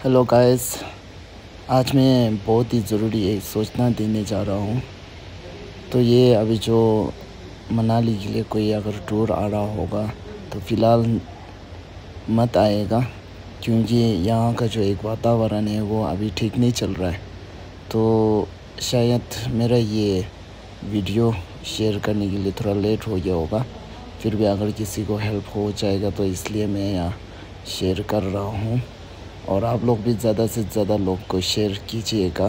Hello guys, आज मैं बहुत ही ज़रूरी एक सूचना देने जा रहा हूँ। तो ये अभी जो मनाली के लिए कोई अगर टूर आ रहा होगा तो फ़िलहाल मत आएगा, क्योंकि यहाँ का जो एक वातावरण है वो अभी ठीक नहीं चल रहा है। तो शायद मेरा ये वीडियो शेयर करने के लिए थोड़ा लेट हो गया होगा। फिर भी अगर किसी को हेल्प हो जाएगा तो इसलिए मैं यहाँ शेयर कर रहा हूँ। और आप लोग भी ज़्यादा से ज़्यादा लोग को शेयर कीजिएगा।